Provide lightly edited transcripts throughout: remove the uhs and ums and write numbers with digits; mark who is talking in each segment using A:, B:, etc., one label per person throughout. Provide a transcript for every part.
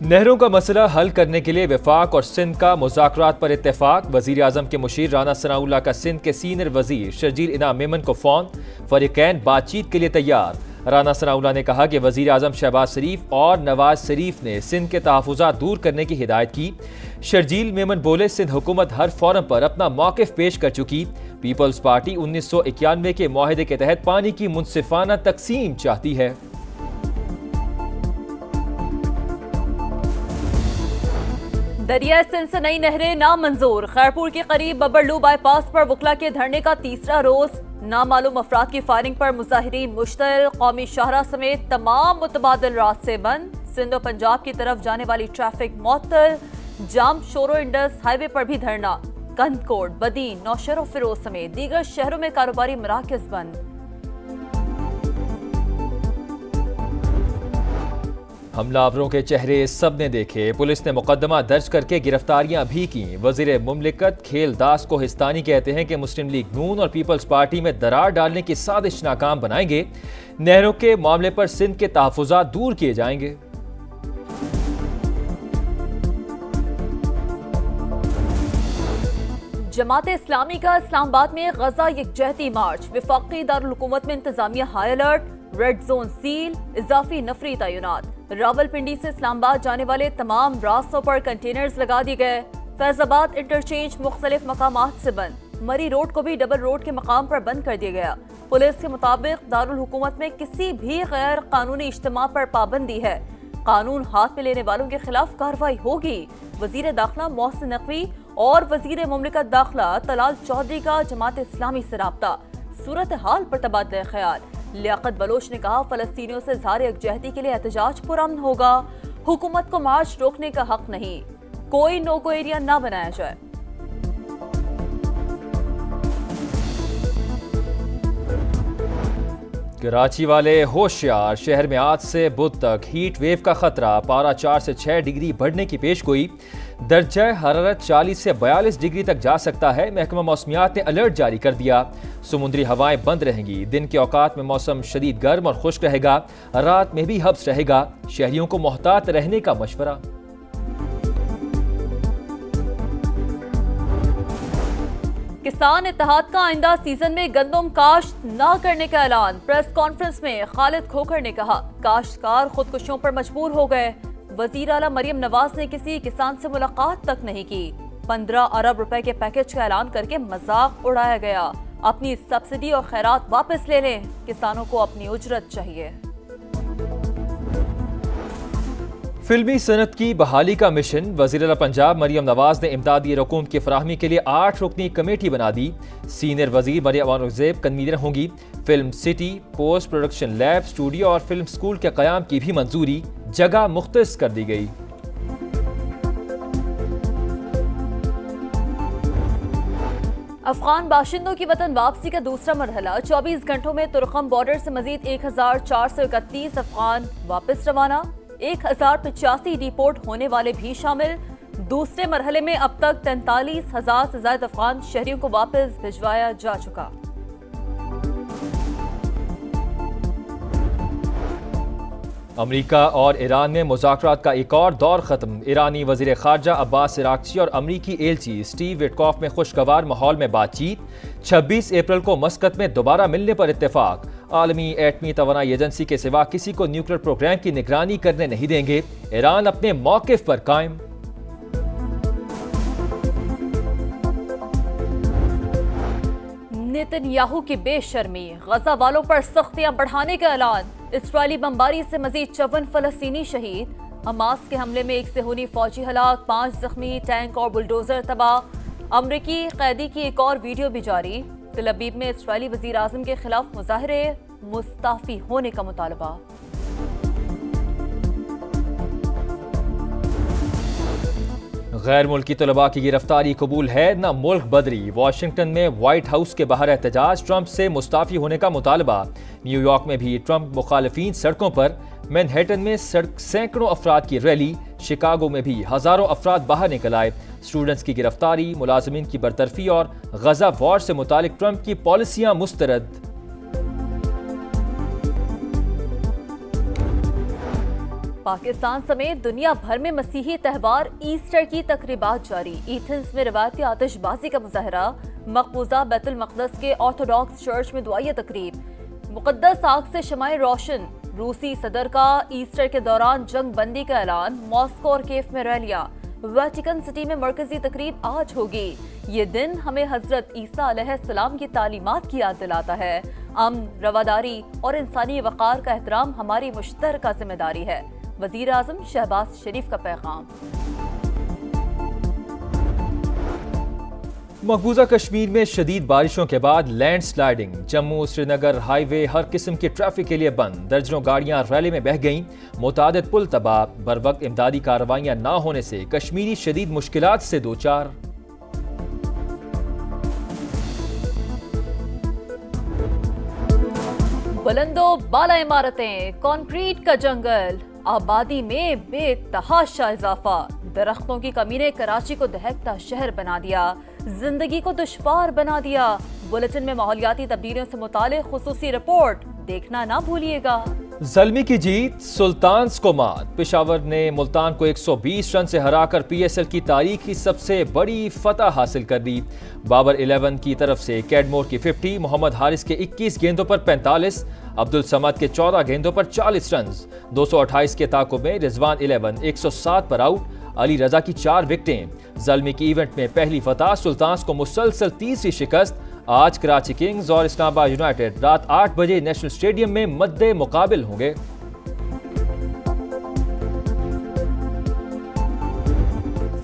A: नहरों का मसला हल करने के लिए वफाक और सिंध का मुज़ाकरात पर इत्तेफाक। वज़ीर आज़म के मुशीर राना सनाउल्लाह का सिंध के सीनियर वज़ीर शर्जील इनाम मेमन को फ़ोन। फ़रीक़ैन बातचीत के लिए तैयार। राना सनाउल्लाह ने कहा कि वज़ीर आज़म शहबाज शरीफ और नवाज शरीफ ने सिंध के तहफ़्फ़ुज़ात दूर करने की हिदायत की। शर्जील मेमन बोले, सिंध हुकूमत हर फोरम पर अपना मौक़िफ़ पेश कर चुकी। पीपल्स पार्टी 1991 के मुआहदे के तहत पानी की मुनसिफ़ाना तकसीम चाहती है।
B: दरिया सिंध से नई नहरें नामंजूर। खैरपुर के करीब बबरलू बाईपास पर वकला के धरने का तीसरा रोज। नामालूम अफराद की फायरिंग पर मुजाहिरीन मुश्तल। कौमी शाहरा समेत तमाम मुतबादिल रास्ते बंद। सिंध और पंजाब की तरफ जाने वाली ट्रैफिक मुअत्तल। जाम शोरो इंडस हाईवे पर भी धरना। कंदकोट, बदीन, नौशहर और फिरोज समेत दीगर शहरों में कारोबारी मराकज बंद।
A: हमलावरों के चेहरे सबने देखे। पुलिस ने मुकदमा दर्ज करके गिरफ्तारियां भी की। वजीर मुमलिकत खेलदास को हिस्तानी कहते हैं कि मुस्लिम लीग नून और पीपल्स पार्टी में दरार डालने की साजिश नाकाम बनाएंगे। नहरों के मामले पर सिंध के तहफ़्फ़ुज़ात दूर किए जाएंगे।
B: जमात इस्लामी का इस्लामाबाद में गजा यकजहती मार्च। वफाकी दारुल हुकूमत में इंतजामिया high alert. Red zone seal. इजाफी नफरी तैनात। रावलपिंडी से इस्लामाबाद जाने वाले तमाम रास्तों पर कंटेनर्स लगा दिए गए। फैजाबाद इंटरचेंज मुख्तलिफ मकामात से बंद। मरी रोड को भी डबल रोड के मकाम पर बंद कर दिया गया। पुलिस के मुताबिक दारुल हुकूमत में किसी भी गैर कानूनी इज्तिमा पर पाबंदी है। कानून हाथ में लेने वालों के खिलाफ कार्रवाई होगी। वजीर दाखिला मोहसिन नकवी और वजीर मुमलिकत दाखिला तलाल चौधरी का जमात इस्लामी से राब्ता। सूरत हाल पर तबादला ख्याल। लियाकत बलोच ने कहा, फलस्तीनियों से इज़हार यकजहती के लिए एहतजाज पुरअमन होगा। हुकूमत को मार्च रोकने का हक नहीं। कोई नो गो एरिया ना बनाया जाए।
A: कराची वाले होशियार। शहर में आज से बुध तक हीट वेव का खतरा। पारा 4 से 6 डिग्री बढ़ने की पेशगोई। दर्जा हरारत 40 से 42 डिग्री तक जा सकता है। महकमा मौसमियात ने अलर्ट जारी कर दिया। समुद्री हवाएं बंद रहेंगी। दिन के औकात में मौसम शदीद गर्म और खुश्क रहेगा। रात में भी हब्स रहेगा। शहरियों को मोहतात रहने का मशवरा।
B: किसान इत्तेहाद का आइंदा सीजन में गंदम काश्त न करने का ऐलान। प्रेस कॉन्फ्रेंस में खालिद खोखर ने कहा, काश्तकार खुदकुशियों पर मजबूर हो गए। वजीर आला मरियम नवाज ने किसी किसान से मुलाकात तक नहीं की। 15 अरब रुपए के पैकेज का ऐलान करके मजाक उड़ाया गया। अपनी सब्सिडी और खैरात वापस ले लें। किसानों को अपनी उजरत चाहिए।
A: फिल्मी सनत की बहाली का मिशन। वज़ीर पंजाब मरियम नवाज ने इमदादी रकूम की फराहमी के लिए 8 रुकनी कमेटी बना दी। सीनियर वजीर मरियम औरंगजेब कन्वीनर होंगी। Film city, post production lab, studio और फिल्म स्कूल के क़याम की भी मंजूरी। जगह मुख्तस कर दी गई।
B: अफगान बाशिंदों की वतन वापसी का दूसरा मरहला। 24 घंटों में तुर्कम बॉर्डर से मजीद 1431 अफगान वापस रवाना। 1085 डिपोर्ट होने वाले भी शामिल। दूसरे मरहले में अब तक 43,000 से ज्यादा अफगान शहरियों को वापस भिजवाया जा चुका।
A: अमरीका और ईरान में मुज़ाकरात का एक और दौर खत्म। ईरानी वज़ीर ख़ारजा अब्बास अराग़ची और अमरीकी एलची स्टीव विटकॉफ में खुशगवार माहौल में बातचीत। 26 अप्रैल को मस्कत में दोबारा मिलने पर इत्तेफाक। आलमी एटमी तवानाई एजेंसी के सिवा किसी को न्यूक्लियर प्रोग्राम की निगरानी करने नहीं देंगे। ईरान अपने मौक़िफ़ पर कायम।
B: नेतन्याहू की बेशर्मी। गजा वालों पर सख्तियां बढ़ाने का ऐलान। इस्राएली बमबारी से मजीद 54 फलस्तीनी शहीद। हमास के हमले में 1 सेहूनी फौजी हलाक, 5 जख्मी, टैंक और बुलडोजर तबाह। अमरीकी कैदी की एक और वीडियो भी जारी। तल अवीव में इस्राएली वजीर आज़म के खिलाफ मुजाहरे। मुस्ताफी होने का मुतालबा।
A: गैर मुल्की तलबा की गिरफ्तारी कबूल है न मुल्क बदरी। वाशिंगटन में व्हाइट हाउस के बाहर एहतजाज। ट्रंप से मुस्ताफी होने का मुतालबा। न्यूयॉर्क में भी ट्रंप मुखालिफिन सड़कों पर। मैनहट्टन में सैकड़ों अफराद की रैली। शिकागो में भी हजारों अफराद बाहर निकल आए। स्टूडेंट्स की गिरफ्तारी, मुलाजिमीन की बरतरफी और गजा वॉर से मुतालिक ट्रंप की पॉलिसियां मुस्तरद।
B: पाकिस्तान समेत दुनिया भर में मसीही त्यौहार ईस्टर की तकरीबात जारी। एथेंस में रवायती आतिशबाजी का मुजाहरा, मकबूजा बैतुल मक़दस के ऑर्थोडॉक्स चर्च में दुआई तकरीब, मुक़द्दस आग से शमाए रोशन। रूसी सदर का ईस्टर के दौरान जंग बंदी का ऐलान, मॉस्को और केफ में रैलियां। वेटिकन सिटी में मरकजी तकरीब आज होगी। ये दिन हमें हजरत ईसा अलैहिस्सलाम की तालीमात की याद दिलाता है। अमन, रवादारी और इंसानी वक़ार का एहतराम हमारी मुश्तरका जिम्मेदारी है। वज़ीर आज़म शहबाज शरीफ का पैगाम।
A: मकबूजा कश्मीर में शदीद बारिशों के बाद land sliding, Jammu Srinagar highway हर किस्म की ट्रैफिक के लिए बंद। दर्जनों गाड़ियां रैली में बह गईं, मुतादिद पुल तबाह। बर वक्त इमदादी कार्रवाइयां न होने से कश्मीरी शदीद मुश्किलात से दो चार।
B: बुलंदो बाला इमारतें, कंक्रीट का जंगल, आबादी में बेतहाशा इजाफा। दरख्तों की कमी ने कराची को दहकता शहर बना दिया, जिंदगी को दुश्वार बना दिया। बुलेटिन में माहौलियाती तब्दीलियों से मुतालिक खुसूसी रिपोर्ट देखना ना भूलिएगा।
A: ज़ल्मी की जीत, सुल्तान्स को मात। पेशावर ने मुल्तान को 120 रन से हराकर PSL की तारीख की सबसे बड़ी फतह हासिल कर दी। बाबर 11 की तरफ से कैडमोर की 50, मोहम्मद हारिस के 21 गेंदों पर 45, अब्दुल समद के 14 गेंदों पर 40 रन। 228 के ताकुब में रिजवान 11 107 पर आउट, अली रजा की 4 विकेटें। ज़ल्मी की इवेंट में पहली फतह, सुल्तान्स को मुसलसल तीसरी शिकस्त। आज कराची किंग्स और इस्लामाबाद यूनाइटेड रात 8 बजे नेशनल स्टेडियम में मद्दे मुकाबिल होंगे।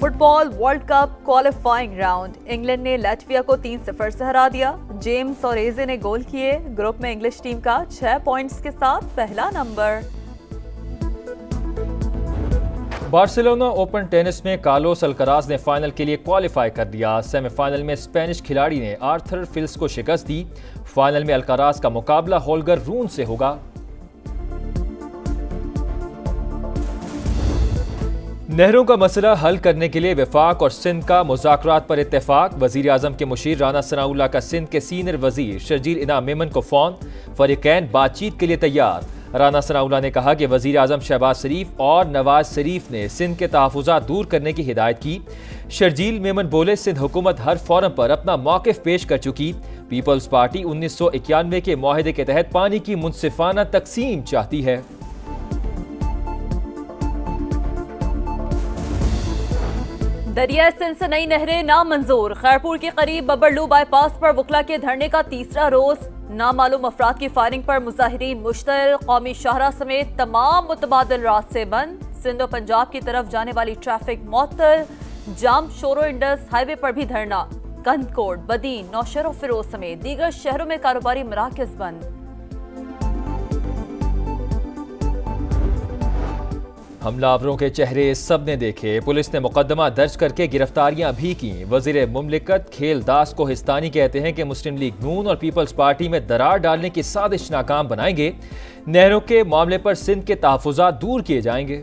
B: Football world cup qualifying round, England ने लाटविया को 3-0 से हरा दिया। जेम्स और एजे ने गोल किए। ग्रुप में इंग्लिश टीम का 6 पॉइंट्स के साथ पहला नंबर।
A: बार्सिलोना ओपन टेनिस में कार्लोस अल्कराज ने फाइनल के लिए क्वालिफाई कर दिया। सेमीफाइनल में स्पेनिश खिलाड़ी ने आर्थर फिल्स को शिकस्त दी। फाइनल में अल्कराज का मुकाबला होल्गर रून से होगा। नहरों का मसला हल करने के लिए वफाक और सिंध का मुज़ाकरात पर इत्तेफाक। वज़ीर आज़म के मुशीर राना सनाउल्लाह का सिंध के सीनियर वज़ीर शर्जील इनाम मेमन को फ़ोन, फ़रीक़ैन बातचीत के लिए तैयार। राना सनाउल्लाह ने कहा कि वज़ीर आज़म शहबाज शरीफ और नवाज शरीफ ने सिंध के तहफ़्फ़ुज़ात दूर करने की हिदायत की। शर्जील मेमन बोले, सिंध हुकूमत हर फोरम पर अपना मौक़िफ़ पेश कर चुकी। पीपल्स पार्टी 1991 के मुआहदे के तहत पानी की मुनसिफ़ाना तकसीम चाहती है।
B: दरिया सिंध से नई नहरें नामंजूर। खैरपुर के करीब बबरलू बाईपास पर वकला के धरने का तीसरा रोज। नामालूम अफराद की फायरिंग पर मुजाहिरीन मुश्तल। कौमी शाहरा समेत तमाम मुतबादिल रास्ते बंद। सिंध और पंजाब की तरफ जाने वाली ट्रैफिक मुअत्तल। जाम शोरो इंडस हाईवे पर भी धरना। कंदकोट, बदीन, नौशहर और फिरोज समेत दीगर शहरों में कारोबारी मराकज़ बंद।
A: हमलावरों के चेहरे सबने देखे। पुलिस ने मुकदमा दर्ज करके गिरफ्तारियां भी की। वज़ीर मुमलिकत खेल दास को हिस्तानी कहते हैं कि मुस्लिम लीग नून और पीपल्स पार्टी में दरार डालने की साजिश नाकाम बनाएंगे। नहरों के मामले पर सिंध के तहफ़्फ़ुज़ात दूर किए जाएंगे।